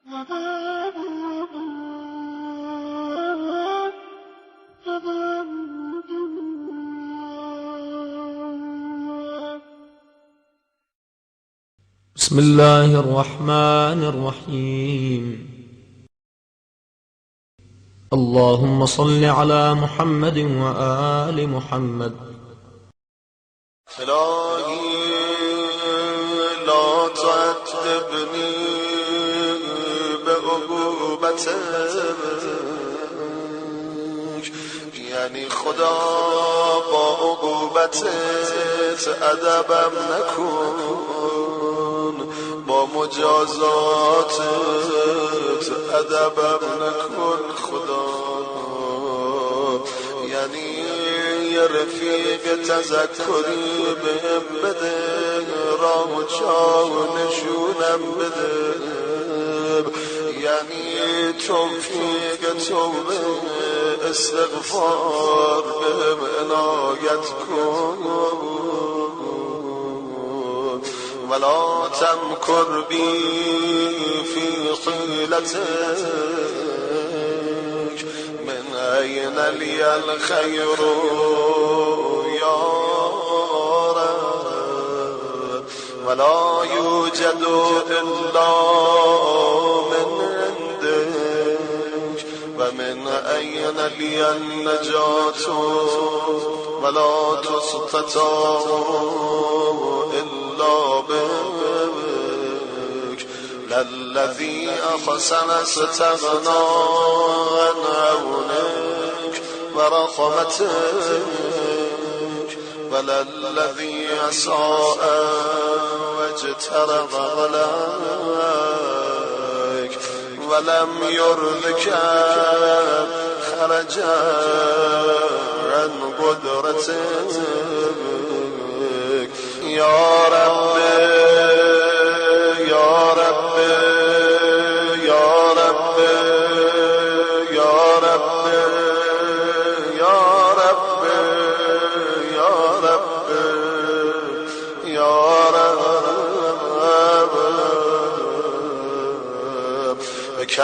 بسم الله الرحمن الرحيم. اللهم صل على محمد وآل محمد. إلهي لا تعذبني بعقوبتك، یعنی خدا با عقوبتت ادبم نکن، با مجازاتت ادبم نکن خدا. یعنی یه رفیق تذکری بهم بده، راه و جا و نشونم بده، یعنی توفیق توبه استغفار بهم عنایت کن. ولا تمکر بی فی حیلتک، من أين لي الخير يا رب، ولا يوجد إلا من عندك، ومن أين لي النجاة ولا تستطاع إلا بك. للذي أحسن استغنى عن عونك ورحمتك، وللذي أساء واجترب عليك ولم يرضك خرجا عن قدرتك. يا رب يا رب يا رب يا رب يا رب يا رب يا رب، بك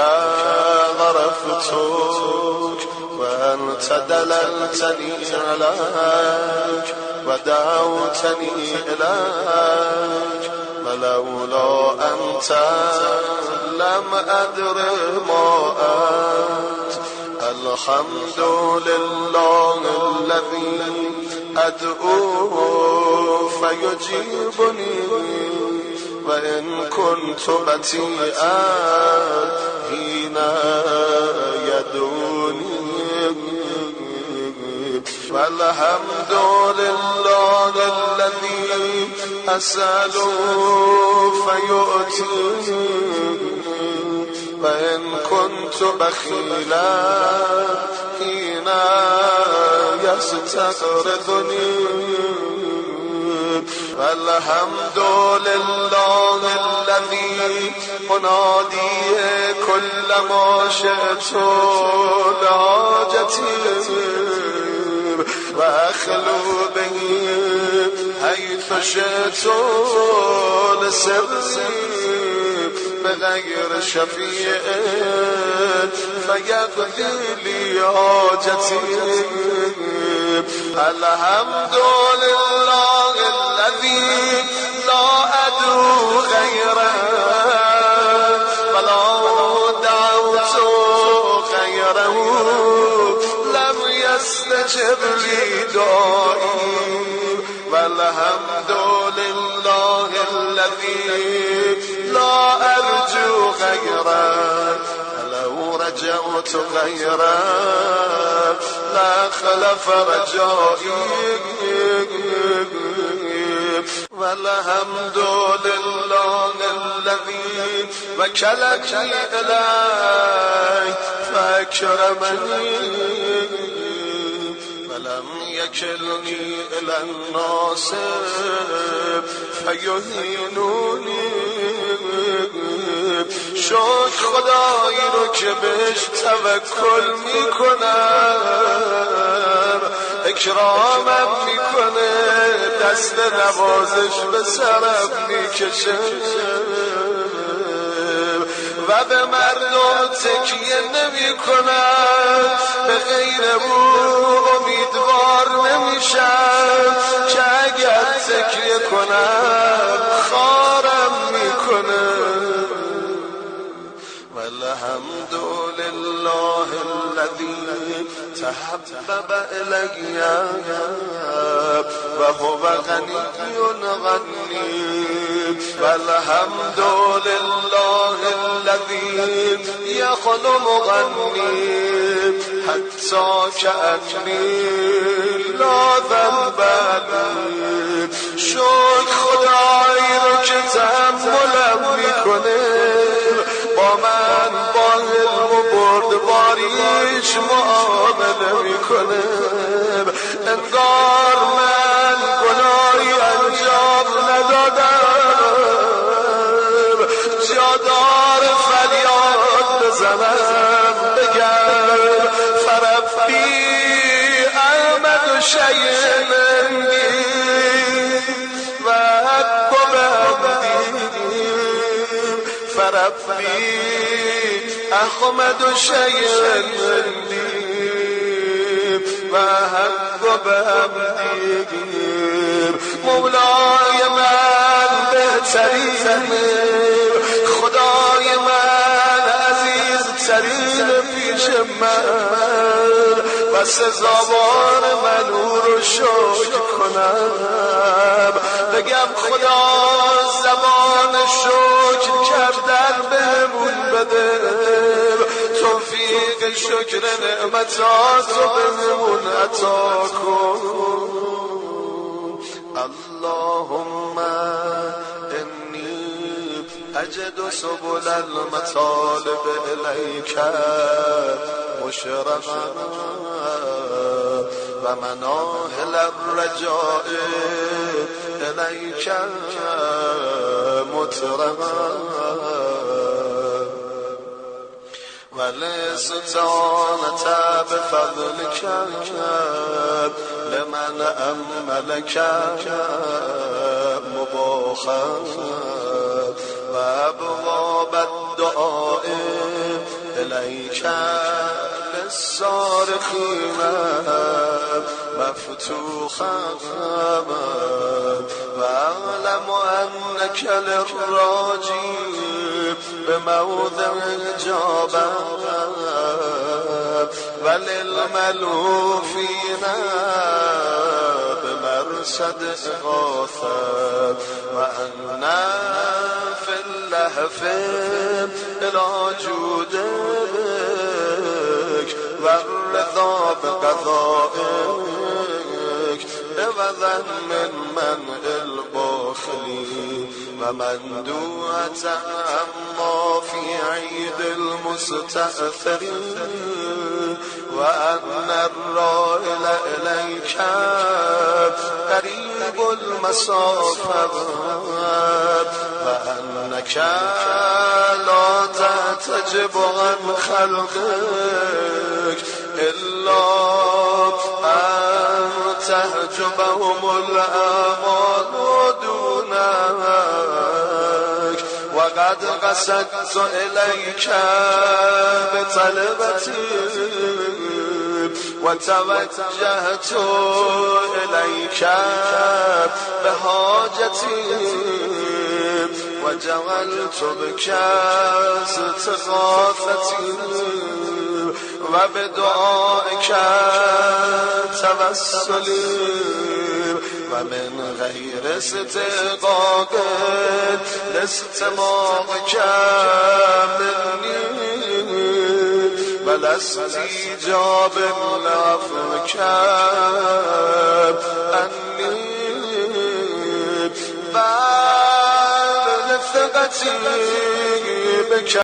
غرفتك وأنت دللتني عليك ودعوتني إليك، ولولا أنت لم أدر ما أنت. الحمد لله الذي أدعوه فيجيبني، وإن كنت بطيئا حين يدعوني. والحمد لله الذي أسأل فيؤتيني، وإن كنت بخيلا حين يستغرضني. والحمد لله الذي أنادي كلما شئت لحاجتي وأخلو به حيث شئت لسري بغير شفيع فيقضي لي حاجتي. الحمد لله الذي لا أدعو غيره ولا دعوت غيره، لم يستجب لي دعائي. والحمد لله الذي لا أرجو غيره، لو رجوت غيره لا خلف رجائي. والحمد لله الذي وكلني إليه فأكرمني، ولم يكلني إلى الناس فيهينوني. شکر خدایی رو که بهش توکل میکنم، اکرامم میکنه، دست نوازش به سرم میکشه. و و به مردم تکیه نمی کند، به غیر او امیدوار نمیشم که اگر تکیه کنم خارم میکنه. والحمد لله الذي تحبب إلي وهو غني غني. والحمد لله الذي يخلقني حتى كأني لا ذنب لي. شکر خدایی رو که تحملم میکنه، با من با علم و بردباریش معامله میکنه. انگار من گناهی انجام ندادم، جادار فریاد بزنم بگم فربی احمد و شیمندی و حق و بهمدی. فربی احمد و شیمندی و حق و بهمدی. مولای من بهترین، خدای من عزیزترین پیش من و سزاوار من او رو شکر کنم. بگم خدا زبان شکر کردن بهمون بده، توفیق شکر نعمتات رو بهمون عطا کن. اللهم انی اجد سبل المطالب الیک مشرقا و مناهل الرجاء الیک مطرقا والاستعانة بفضلك لمن أملك مباخا وأبواب الدعاء إليك للصارخين مفتوحا وأعلم أنك للراجي بموضع إجابة وللملوفين بمرصد إغاثة وأنا في اللهف إلى جودك والرضا بقضائك عوضا من منع الباخلين ومندوعة عما في عيد المستأثرين وأن الرائل إليك قريب المسافة وأنك لا تحتجب عن خلقك إلا أن تحجبهم الأعمال دونك. وقد قصدت إليك بطلبتي وتوجهت إليك بحاجتي وجعلت بك استغاثتي وبدعائك توسلي ومن غير استحقاق لاستماعك مني ولا استجاب لعفوك عني بعد ثقتي بك